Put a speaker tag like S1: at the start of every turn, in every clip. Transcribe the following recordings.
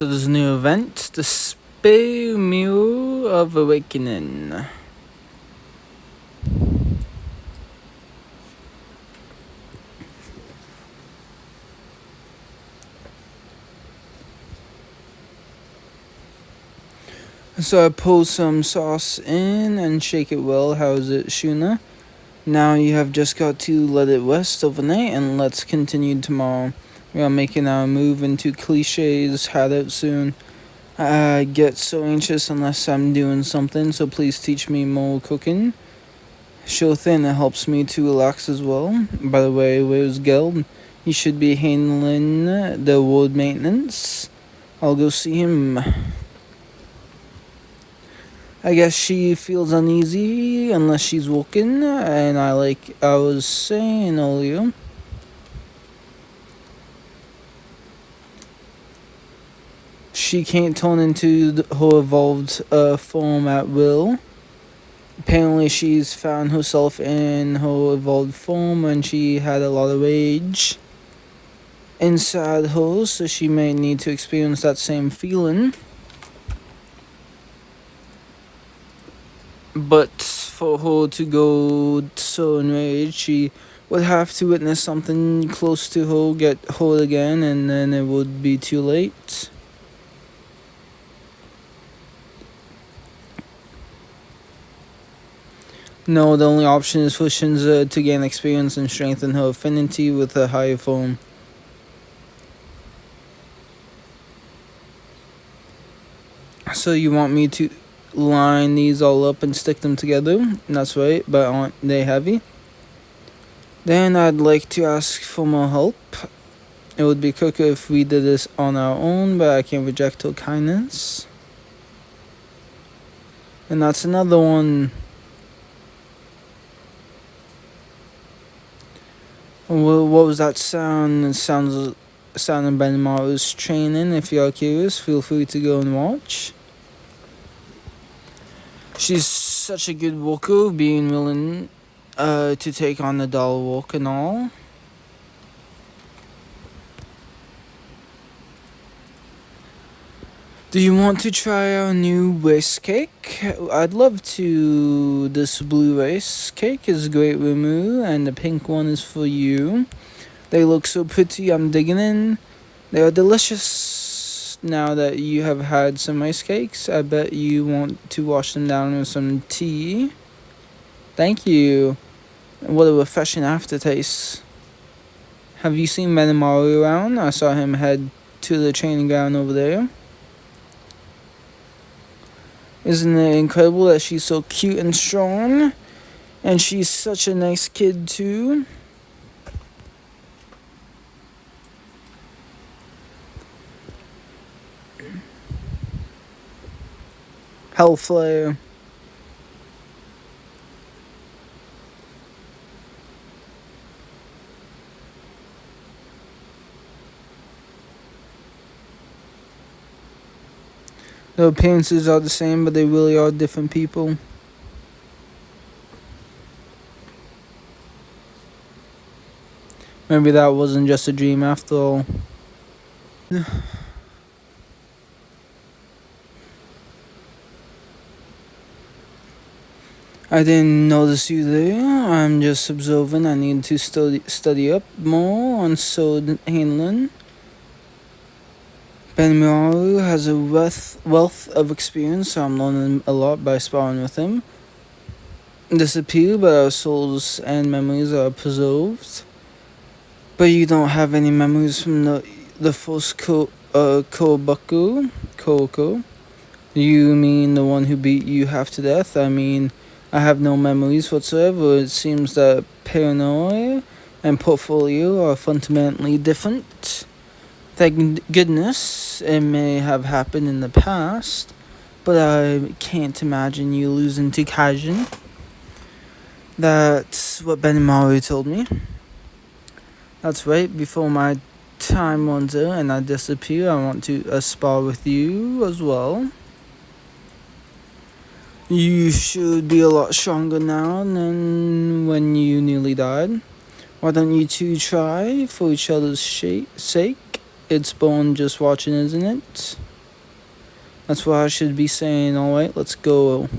S1: So there's a new event, the Spear of Awakening. So I pull some sauce in and shake it well. How's it, Shuna? Now you have just got to let it rest overnight and let's continue tomorrow. We are making our move into cliches, head out soon. I get so anxious unless I'm doing something, so please teach me more cooking. Sure thing, it helps me to relax as well. By the way, where's Geld? He should be handling the road maintenance. I'll go see him. I guess she feels uneasy unless she's walking, and I was saying earlier, she can't turn into her evolved form at will. Apparently she's found herself in her evolved form when she had a lot of rage inside her, so she may need to experience that same feeling. But for her to go so enraged, she would have to witness something close to her get hurt again, and then it would be too late. No, the only option is for Shinza to gain experience and strengthen her affinity with a higher form. So you want me to line these all up and stick them together? That's right, but aren't they heavy? Then I'd like to ask for more help. It would be quicker if we did this on our own, but I can't reject her kindness. And that's another one. What was that sound? It sounded Benimaru's training. If you are curious, feel free to go and watch. She's such a good walker, being willing to take on the doll walk and all. Do you want to try our new rice cake? I'd love to. This blue rice cake is great with me, and the pink one is for you. They look so pretty, I'm digging in. They are delicious. Now that you have had some rice cakes, I bet you want to wash them down with some tea. Thank you. What a refreshing aftertaste. Have you seen Benimaru around? I saw him head to the training ground over there. Isn't it incredible that she's so cute and strong? And she's such a nice kid too. Hellflare. The appearances are the same, but they really are different people. Maybe that wasn't just a dream after all. I didn't notice you there. I'm just observing. I need to study up more on sword handling. Benimaru has a wealth of experience, so I'm learning a lot by sparring with him. Disappear, but our souls and memories are preserved. But you don't have any memories from the first Koroko? You mean the one who beat you half to death? I mean, I have no memories whatsoever. It seems that paranoia and portfolio are fundamentally different. Thank goodness it may have happened in the past, but I can't imagine you losing to Kajin. That's what Benimaru told me. That's right, before my time runs out and I disappear, I want to spar with you as well. You should be a lot stronger now than when you nearly died. Why don't you two try for each other's sake? It's born just watching, isn't it? That's what I should be saying. Alright, let's go.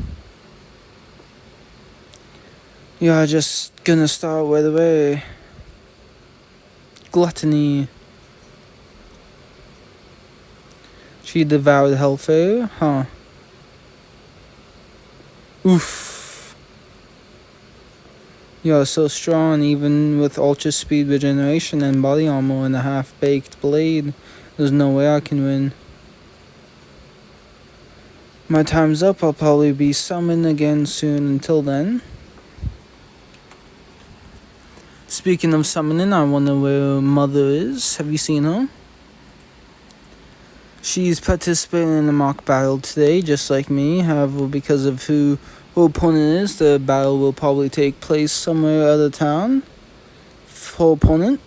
S1: Yeah, just gonna start right away. Gluttony. She devoured hellfire? Huh. Oof. You're so strong, even with ultra speed regeneration and body armor and a half-baked blade. There's no way I can win. My time's up. I'll probably be summoned again soon. Until then. Speaking of summoning, I wonder where Mother is. Have you seen her? She's participating in a mock battle today, just like me. However, because of who her opponent is, the battle will probably take place somewhere out of town. Her opponent.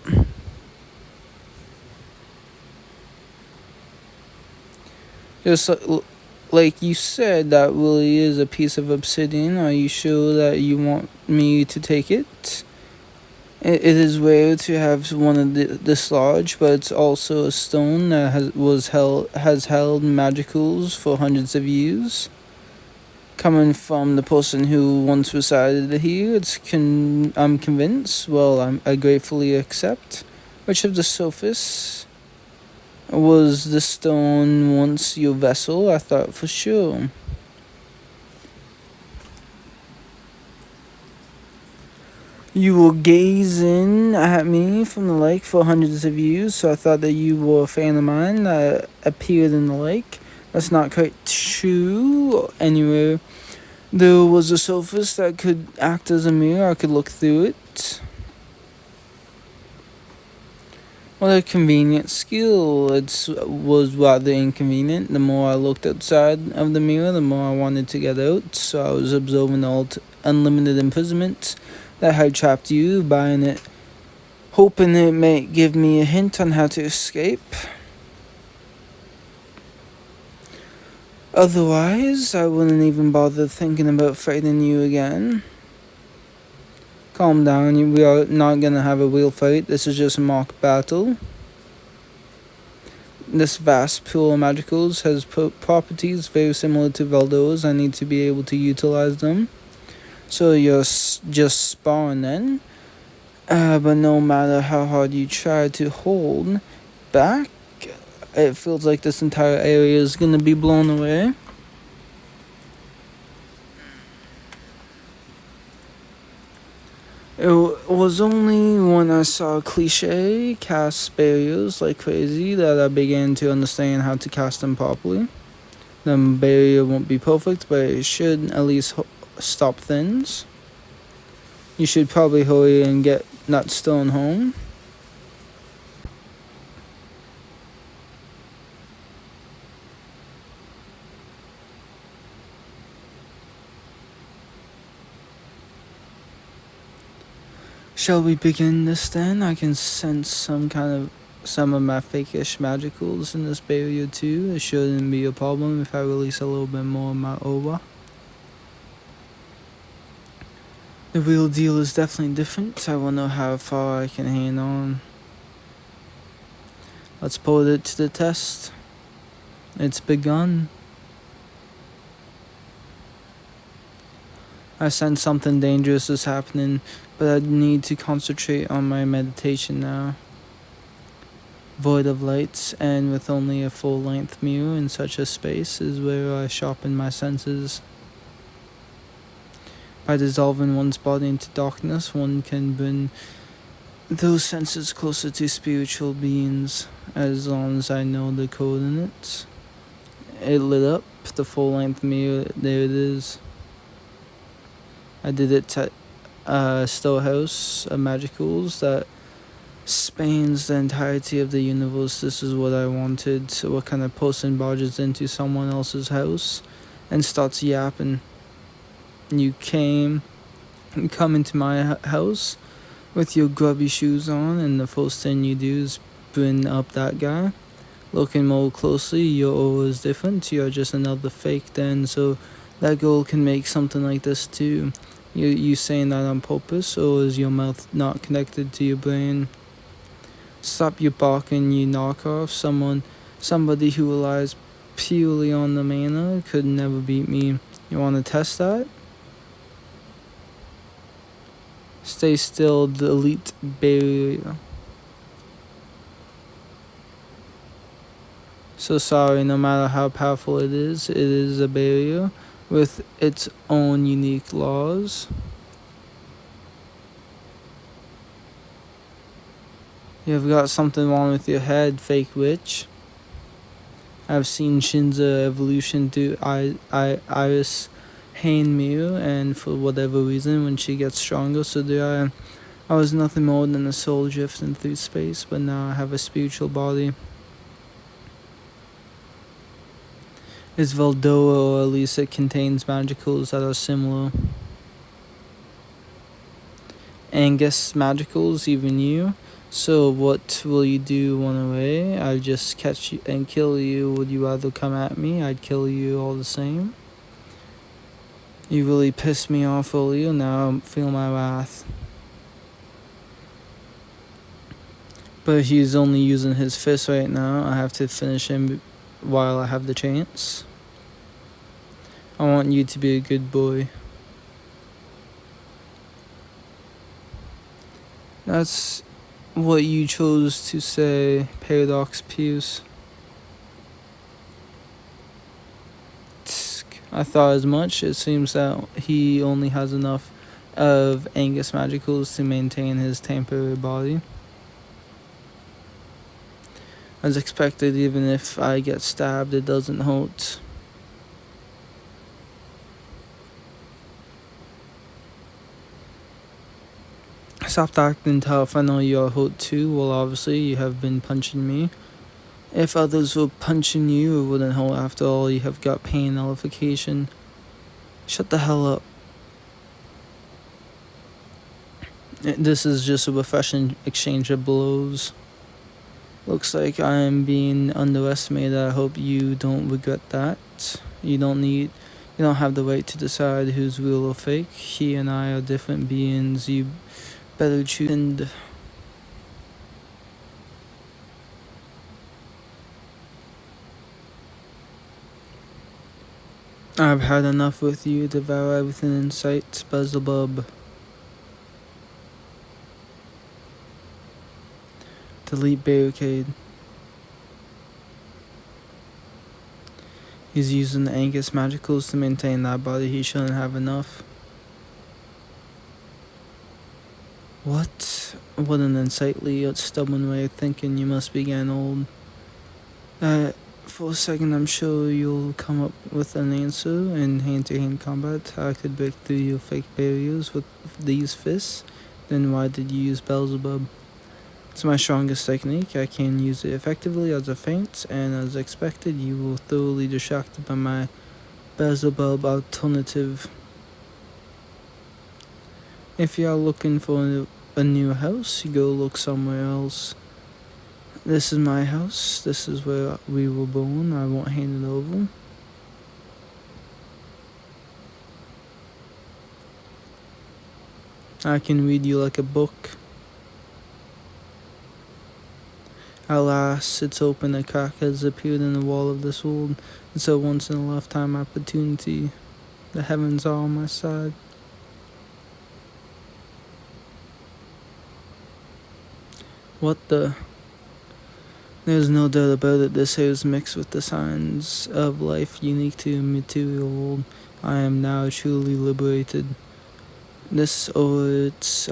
S1: Just like you said, that really is a piece of obsidian. Are you sure that you want me to take it? It is rare to have one of this large, but it's also a stone that has held magicals for hundreds of years. Coming from the person who once resided here, I'm convinced. Well, I gratefully accept. Which of the surface was the stone once your vessel? I thought for sure. You were gazing at me from the lake for hundreds of years, so I thought that you were a fan of mine that appeared in the lake. That's not quite true. Anyway, there was a surface that could act as a mirror. I could look through it. What a convenient skill. It was rather inconvenient. The more I looked outside of the mirror, the more I wanted to get out, so I was absorbing the unlimited imprisonment that had trapped you, buying it, hoping it might give me a hint on how to escape. Otherwise, I wouldn't even bother thinking about fighting you again. Calm down, we are not gonna have a real fight. This is just a mock battle. This vast pool of magicals has properties very similar to Veldo's. I need to be able to utilize them. So you're just sparring then. But no matter how hard you try to hold back, it feels like this entire area is gonna be blown away. It was only when I saw Cliche cast barriers like crazy that I began to understand how to cast them properly. The barrier won't be perfect, but it should at least stop things. You should probably hurry and get that stone home. Shall we begin this then? I can sense some of my fakish magicals in this barrier too. It shouldn't be a problem if I release a little bit more of my Ogre. The real deal is definitely different. I wonder how far I can hang on. Let's put it to the test. It's begun. I sense something dangerous is happening, but I need to concentrate on my meditation now. Void of lights, and with only a full-length mirror in such a space is where I sharpen my senses. By dissolving one's body into darkness, one can bring those senses closer to spiritual beings, as long as I know the coordinates. It lit up, the full-length mirror, there it is. I did it at a storehouse of magicals that spans the entirety of the universe. This is what I wanted. So what kind of person barges into someone else's house and starts yapping? You come into my house with your grubby shoes on, and the first thing you do is bring up that guy. Looking more closely, your aura is different. You're just another fake then, so that girl can make something like this too. You saying that on purpose, or is your mouth not connected to your brain? Stop your barking, you knockoff. Somebody who relies purely on the mana. Could never beat me. You want to test that? Stay still, delete barrier. So sorry, no matter how powerful it is a barrier with its own unique laws. You've got something wrong with your head, fake witch. I've seen Shinza evolution through Iris Hainmir, and for whatever reason, when she gets stronger, so do I. I was nothing more than a soul drifting through space, but now I have a spiritual body. It's Valdoa, or at least it contains magicals that are similar. Angus magicals, even you. So what will you do run away? I'll just catch you and kill you. Would you rather come at me? I'd kill you all the same. You really pissed me off earlier, now feel my wrath. But he's only using his fist right now. I have to finish him while I have the chance. I want you to be a good boy. That's what you chose to say, Paradox Pierce. I thought as much. It seems that he only has enough of Angus magicals to maintain his temporary body. As expected, even if I get stabbed, it doesn't hurt. Stop acting tough, I know you are hurt too. Well, obviously, you have been punching me. If others were punching you, it wouldn't hurt. After all, you have got pain nullification. Shut the hell up. This is just a refreshing exchange of blows. Looks like I am being underestimated. I hope you don't regret that. You don't have the right to decide who's real or fake. He and I are different beings. You better choose. And I've had enough with you. Devour everything in sight, Beelzebub. Delete barricade. He's using the Angus magicals to maintain that body. He shouldn't have enough. What? What an unsightly yet stubborn way of thinking. You must be getting old. For a second, I'm sure you'll come up with an answer in hand-to-hand combat. I could break through your fake barriers with these fists. Then why did you use Beelzebub? It's my strongest technique. I can use it effectively as a feint, and as expected, you were thoroughly distracted by my Beelzebub alternative. If you are looking for a new house, you go look somewhere else. This is my house. This is where we were born. I won't hand it over. I can read you like a book. Alas, it's open. A crack has appeared in the wall of this world. It's a once-in-a-lifetime opportunity. The heavens are on my side. What the? There's no doubt about it. This air is mixed with the signs of life unique to the material world. I am now truly liberated. I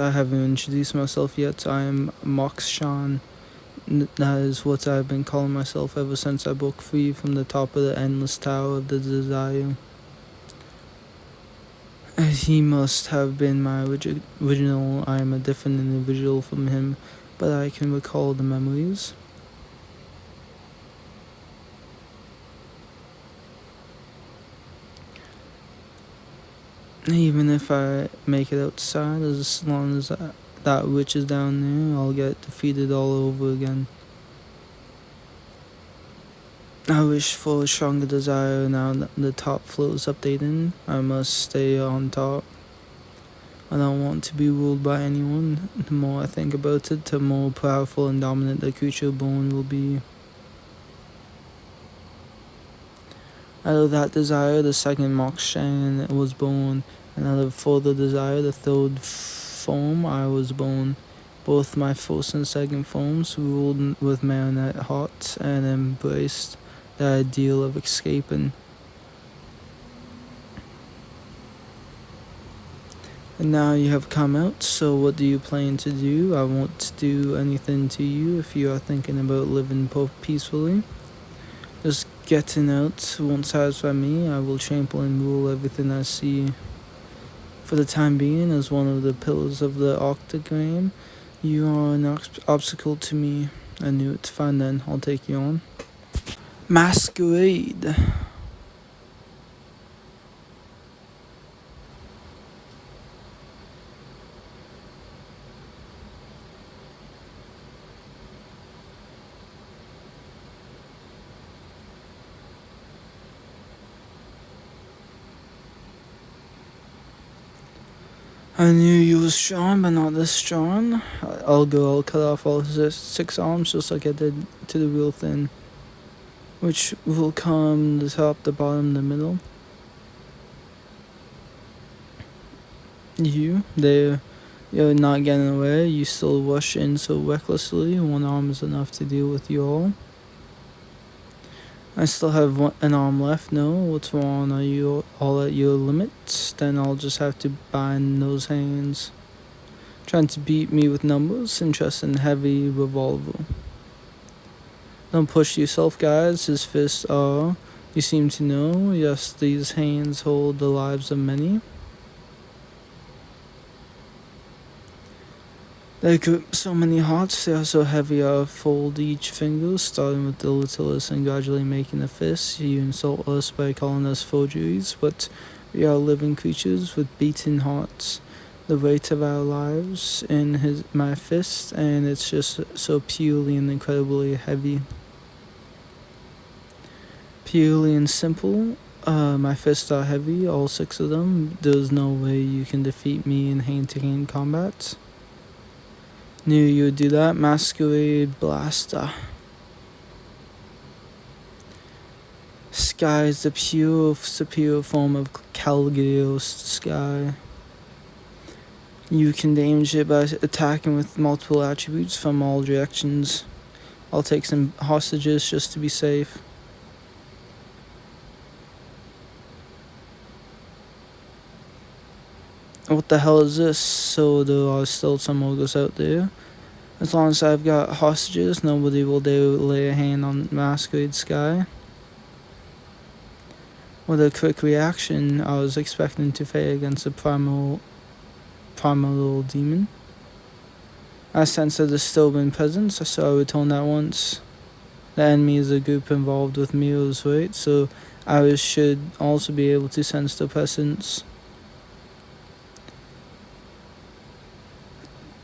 S1: haven't introduced myself yet. I am Mokshan. That is what I've been calling myself ever since I broke free from the top of the endless tower of the desire. He must have been my original. I am a different individual from him, but I can recall the memories. Even if I make it outside, as long as that witch is down there, I'll get defeated all over again. I wish for a stronger desire now that the top floor is updating. I must stay on top. I don't want to be ruled by anyone. The more I think about it, the more powerful and dominant the creature born will be. Out of that desire, the second Mokshan was born, and out of further desire, the third form I was born. Both my first and second forms ruled with marionette hearts and embraced the ideal of escaping. And now you have come out, so what do you plan to do? I won't do anything to you if you are thinking about living peacefully. Just getting out won't satisfy me. I will trample and rule everything I see. For the time being, as one of the pillars of the octagram, you are an obstacle to me. I knew it. Fine then, I'll take you on. Masquerade. I knew you were strong, but not this strong. I'll cut off all his 6 arms just like I did to the real thing. Which will come the top, the bottom, the middle. You're not getting away. You still rush in so recklessly. 1 arm is enough to deal with you all. I still have an arm left. No, what's wrong? Are you all at your limits? Then I'll just have to bind those hands. Trying to beat me with numbers and trust in heavy revolver. Don't push yourself, guys. His fists are, you seem to know. Yes, these hands hold the lives of many. They grip so many hearts, they are so heavy I fold each finger, starting with the littlest and gradually making a fist. You insult us by calling us forgeries, but we are living creatures with beating hearts. The weight of our lives in my fist, and it's just so purely and incredibly heavy. Purely and simple, my fists are heavy, all 6 of them. There's no way you can defeat me in hand-to-hand combat. Knew you would do that. Masquerade Blaster. Sky is the pure, superior form of Calgios sky. You can damage it by attacking with multiple attributes from all directions. I'll take some hostages just to be safe. What the hell is this? So there are still some ogres out there. As long as I've got hostages, nobody will dare lay a hand on Masquerade Sky. With a quick reaction, I was expecting to fare against a primal demon. I sensed a disturbing presence, so I returned at once. The enemy is a group involved with mirrors, right? So I should also be able to sense the presence.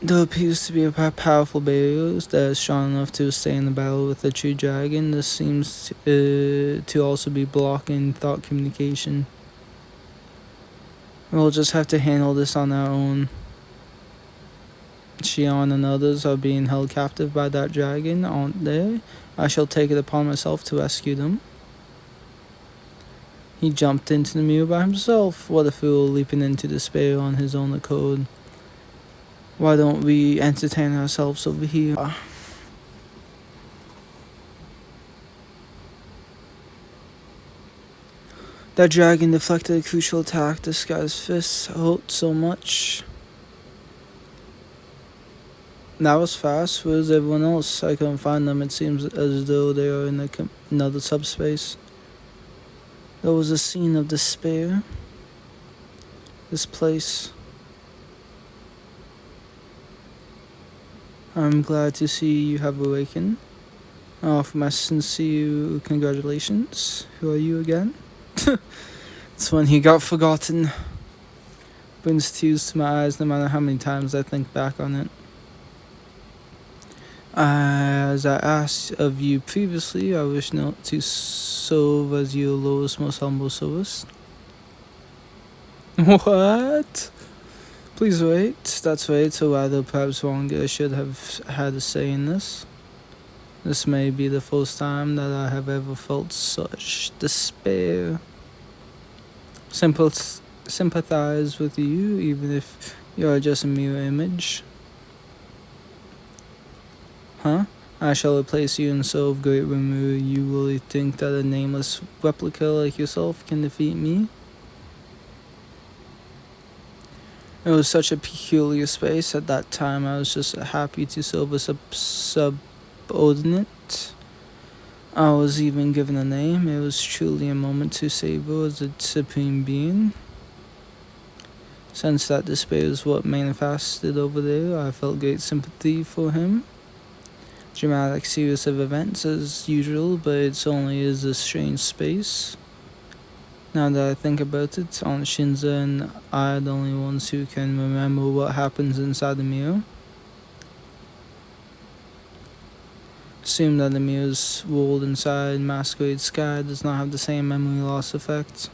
S1: There appears to be a powerful barrier that is strong enough to stay in the battle with the true dragon. This seems to also be blocking thought communication. We'll just have to handle this on our own. Shion and others are being held captive by that dragon, aren't they? I shall take it upon myself to rescue them. He jumped into the mirror by himself. What a fool, leaping into despair on his own accord. Why don't we entertain ourselves over here? That dragon deflected a crucial attack. This guy's fists hurt so much. That was fast. Where's everyone else? I couldn't find them. It seems as though they are in another subspace. There was a scene of despair. This place. I'm glad to see you have awakened. I offer my sincere congratulations. Who are you again? It's when he got forgotten. Brings tears to my eyes no matter how many times I think back on it. As I asked of you previously, I wish not to serve as your lowest, most humble service. What? Please wait. That's right, so rather perhaps longer I should have had a say in this. This may be the first time that I have ever felt such despair. Sympathize with you, even if you are just a mere image. Huh? I shall replace you in Soul of Great Remover. You really think that a nameless replica like yourself can defeat me? It was such a peculiar space. At that time, I was just happy to serve a subordinate. I was even given a name. It was truly a moment to savor as a supreme being. Since that despair is what manifested over there, I felt great sympathy for him. Dramatic series of events as usual, but it's only is a strange space. Now that I think about it, Aunt Shinza and I are the only ones who can remember what happens inside the mirror. Assume that the mirror's world inside Masquerade Sky does not have the same memory loss effect.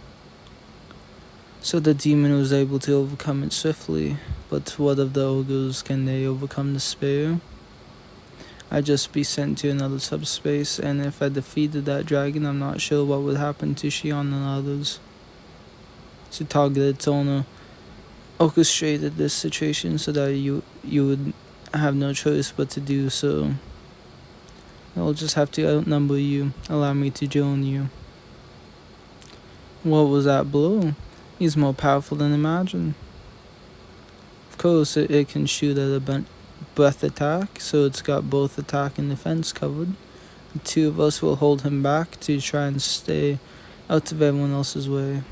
S1: So the demon was able to overcome it swiftly, but what of the ogres? Can they overcome despair? I'd just be sent to another subspace, and if I defeated that dragon, I'm not sure what would happen to Shion and others. To target its owner orchestrated this situation so that you would have no choice but to do so. I'll just have to outnumber you. Allow me to join you. What was that blow? He's more powerful than imagined. Of course, it can shoot at a breath attack, so it's got both attack and defense covered. The two of us will hold him back to try and stay out of everyone else's way.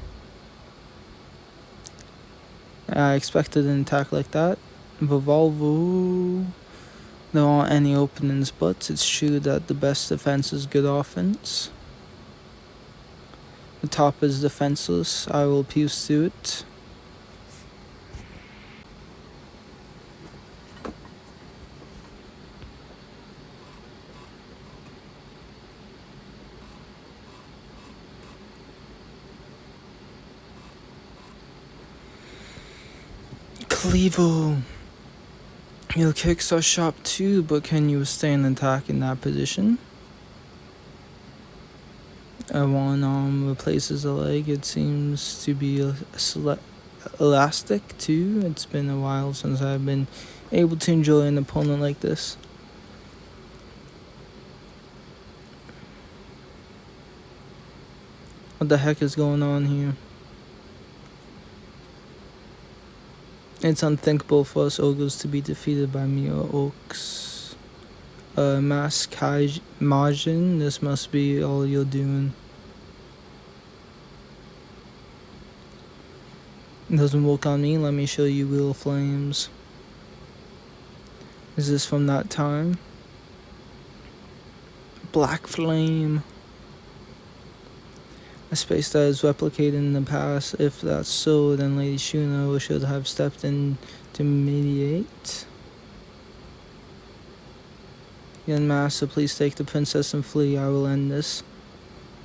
S1: I expected an attack like that. Revolver. There aren't any openings, but it's true that the best defense is good offense. The top is defenseless. I will pierce through it. Clevo. Your kicks are sharp too, but can you withstand an attack in that position? One arm replaces a leg. It seems to be elastic too. It's been a while since I've been able to enjoy an opponent like this. What the heck is going on here? It's unthinkable for us ogres to be defeated by mere orcs. Majin, this must be all you're doing. It doesn't work on me. Let me show you real flames. Is this from that time? Black flame. A space that is replicated in the past. If that's so, then Lady Shuna should have stepped in to mediate. Young master, please take the princess and flee. I will end this.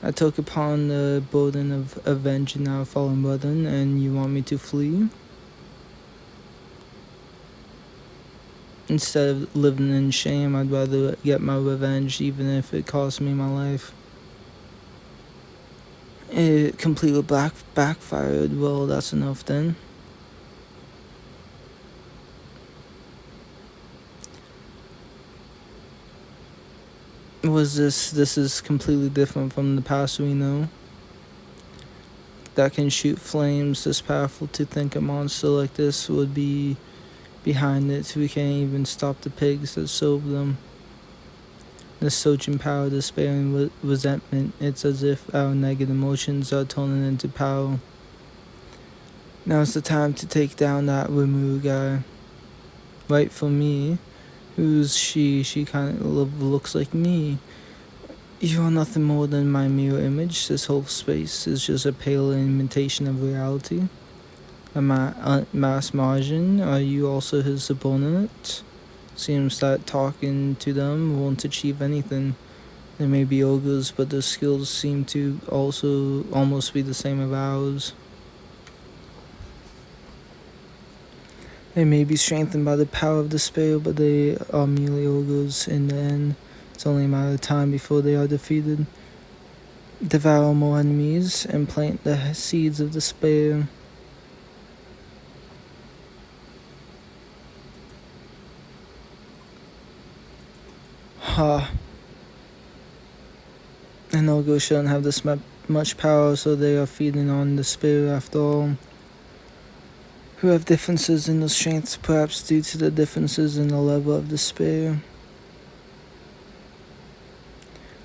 S1: I took upon the burden of avenging our fallen brethren, and you want me to flee? Instead of living in shame, I'd rather get my revenge, even if it cost me my life. It completely backfired. Well, that's enough then. This is completely different from the past we know. That can shoot flames this powerful. To think a monster like this would be behind it. We can't even stop the pigs that serve them. The surging power, despair, and resentment. It's as if our negative emotions are turning into power. Now's the time to take down that Remove guy. Right for me. Who's she? She kind of looks like me. You are nothing more than my mirror image. This whole space is just a pale imitation of reality. A mass margin. Are you also his subordinate? Seems that talking to them won't achieve anything. They may be ogres, but their skills seem to also almost be the same as ours. They may be strengthened by the power of despair, but they are merely ogres in the end. It's only a matter of time before they are defeated. Devour more enemies and plant the seeds of despair. Ha. An ogre shouldn't have this much power, so they are feeding on despair after all. Who have differences in the strength, perhaps due to the differences in the level of despair.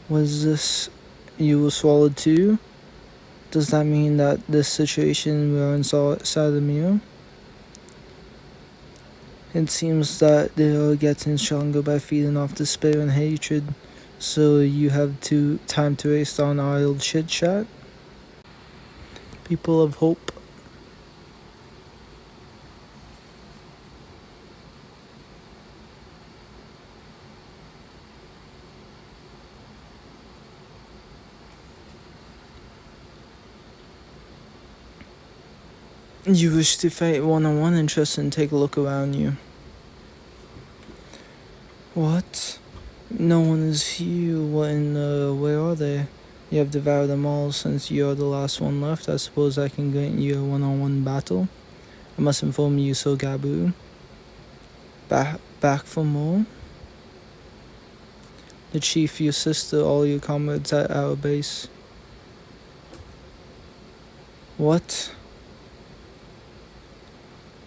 S1: Was this you were swallowed too? Does that mean that this situation we are inside the mirror? It seems that they are getting stronger by feeding off despair and hatred, so you have time to waste on idle chit chat. People of hope. You wish to fight one-on-one? Interesting. Take a look around you. What? No one is here. Where are they? You have devoured them all since you are the last one left. I suppose I can grant you a one-on-one battle. I must inform you so, Gabu. Back for more? The chief, your sister, all your comrades at our base. What?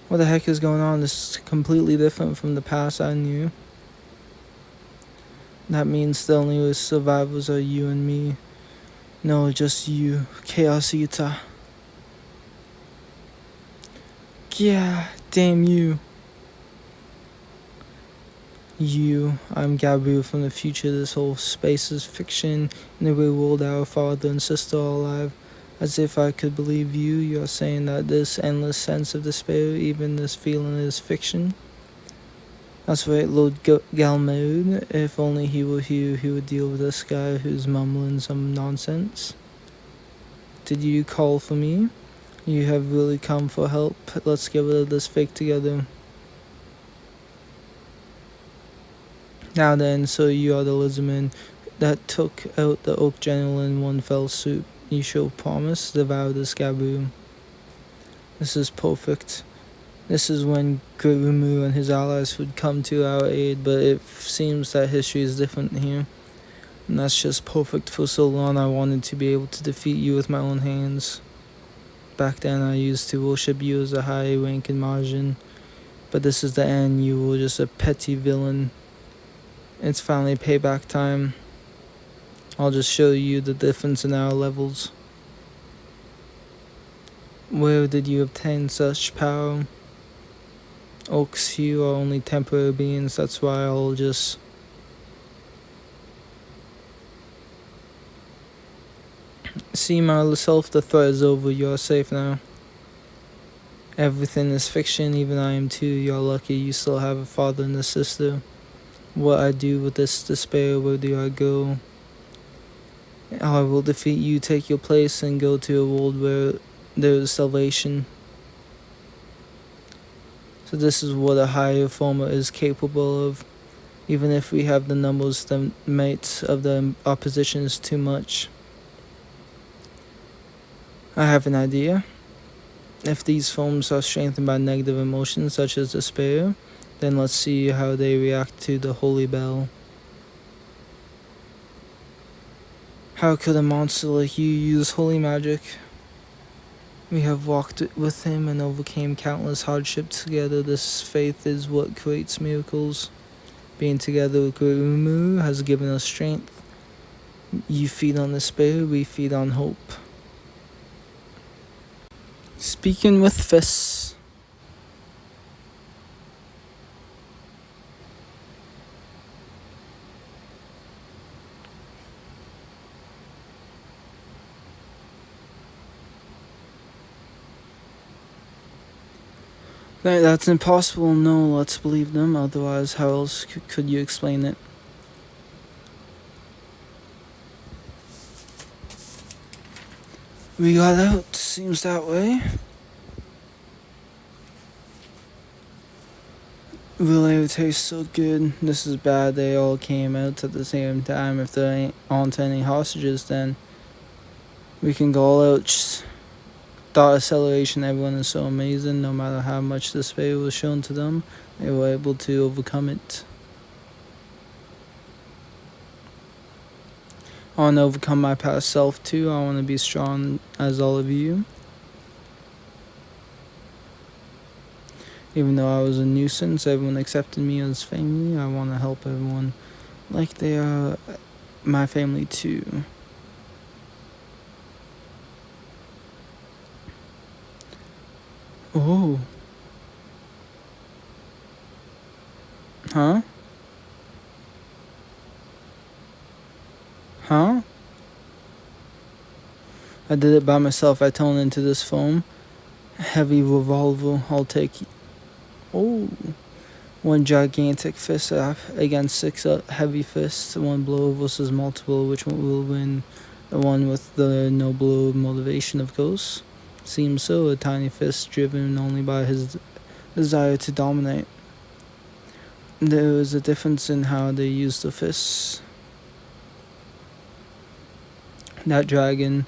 S1: What the heck is going on? This is completely different from the past I knew. That means the only survivors are you and me. No, just you, Chaos Eater. Yeah, damn you. I'm Gabu from the future. This whole space is fiction. In the real world, our father and sister are alive. As if I could believe you. You're saying that this endless sense of despair, even this feeling, is fiction? That's right, Lord Galmaud. If only he were here, he would deal with this guy who's mumbling some nonsense. Did you call for me? You have really come for help. Let's get rid of this fake together. Now then, so you are the lizardman that took out the Oak General in one fell swoop. You show promise, devour this Gabu. This is perfect. This is when Gurumu and his allies would come to our aid, but it seems that history is different here. And that's just perfect. For so long I wanted to be able to defeat you with my own hands. Back then I used to worship you as a high rank in Margin, but this is the end. You were just a petty villain. It's finally payback time. I'll just show you the difference in our levels. Where did you obtain such power? Oaks, you are only temporary beings, that's why I'll just... See myself, the threat is over, you are safe now. Everything is fiction, even I am too. You're lucky you still have a father and a sister. What I do with this despair, where do I go? I will defeat you, take your place, and go to a world where there is salvation. So this is what a higher former is capable of. Even if we have the numbers, the mates of the opposition is too much. I have an idea. If these forms are strengthened by negative emotions such as despair, then let's see how they react to the holy bell. How could a monster like you use holy magic? We have walked with him and overcame countless hardships together. This faith is what creates miracles. Being together with Gurumu has given us strength. You feed on despair, we feed on hope. Speaking with fists. That's impossible. No, let's believe them. Otherwise, how else could you explain it? We got out. Seems that way. Really, it tastes so good. This is bad. They all came out at the same time. If there aren't any hostages, then we can go all out. Thought acceleration. Everyone is so amazing. No matter how much despair was shown to them, they were able to overcome it. I want to overcome my past self too. I want to be strong as all of you. Even though I was a nuisance, everyone accepted me as family. I want to help everyone like they are my family too. Oh. Huh? Huh? I did it by myself. I toned into this foam. Heavy revolver. I'll take. Oh. One gigantic fist against six heavy fists. One blow versus multiple. Which one will win? The one with the no blow motivation, of course. Seems so. A tiny fist driven only by his desire to dominate. There is a difference in how they use the fists. That dragon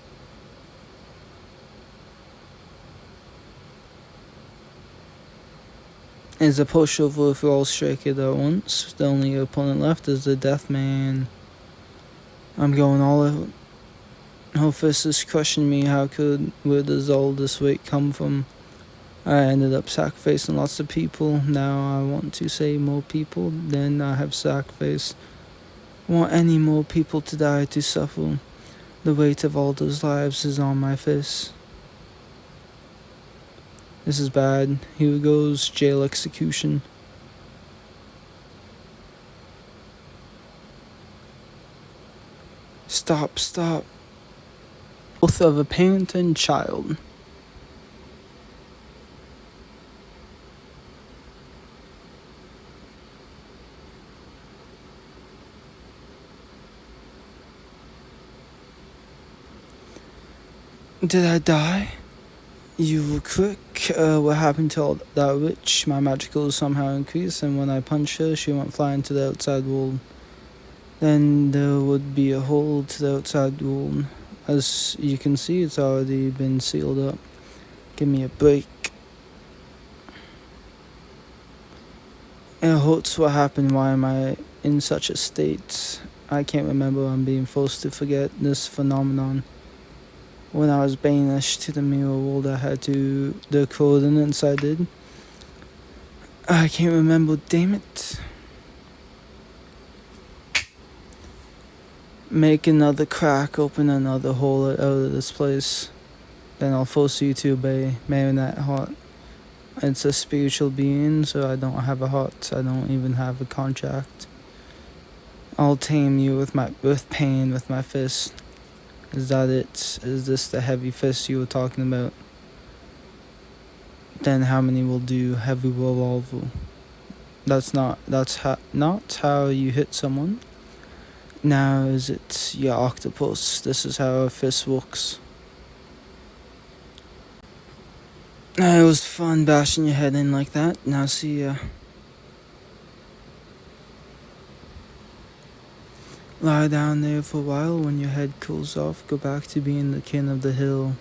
S1: is a pushover if we all strike it at once. The only opponent left is the Death Man. I'm going all out. Her fist is crushing me. Where does all this weight come from? I ended up sacrificing lots of people. Now I want to save more people than I have sacrificed. I want any more people to die, to suffer. The weight of all those lives is on my fist. This is bad. Here goes jail execution. Stop. Both of a parent and child. Did I die? You were quick. What happened to all that witch? My magical somehow increased, and when I punched her, she went flying to the outside wall. Then there would be a hole to the outside wall. As you can see, it's already been sealed up. Give me a break. It hurts. What happened? Why am I in such a state? I can't remember. I'm being forced to forget this phenomenon. When I was banished to the mirror world, I had the coordinates I did. I can't remember, damn it. Make another crack, open another hole out of this place. Then I'll force you to obey. Marionette heart. It's a spiritual being, so I don't have a heart. I don't even have a contract. I'll tame you with pain with my fist. Is that it? Is this the heavy fist you were talking about? Then how many will do heavy revolver? That's not how you hit someone. Now is it your octopus? This is how a fist works. It was fun bashing your head in like that. Now see ya. Lie down there for a while. When your head cools off, go back to being the king of the hill.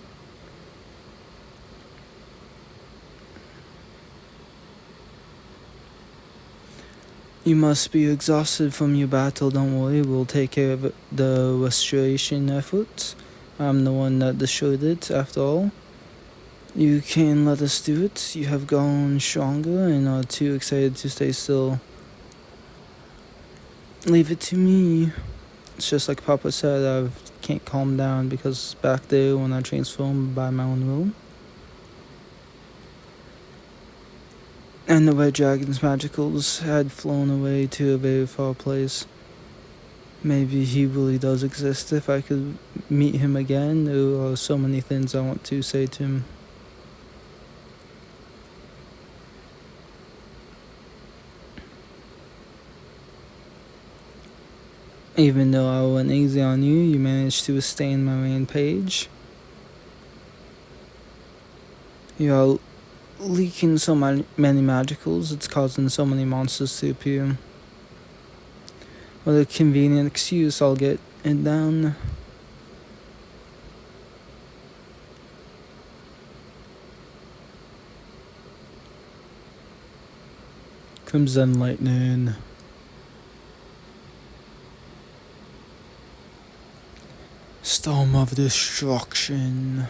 S1: You must be exhausted from your battle. Don't worry, we'll take care of the restoration efforts. I'm the one that destroyed it, after all. You can let us do it. You have grown stronger and are too excited to stay still. Leave it to me. It's just like Papa said, I can't calm down because back there when I transformed by my own will. And the Red Dragon's magicals had flown away to a very far place. Maybe he really does exist. If I could meet him again, there are so many things I want to say to him. Even though I went easy on you, you managed to withstand my rampage. leaking so many magicals, it's causing so many monsters to appear. With a convenient excuse, I'll get it down. Crimson Lightning. Storm of Destruction.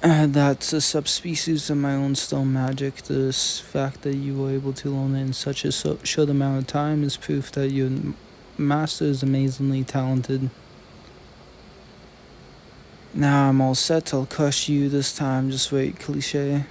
S1: That's a subspecies of my own stone magic. The fact that you were able to learn it in such a short amount of time is proof that your master is amazingly talented. Now I'm all set, I'll crush you this time, just wait, cliche.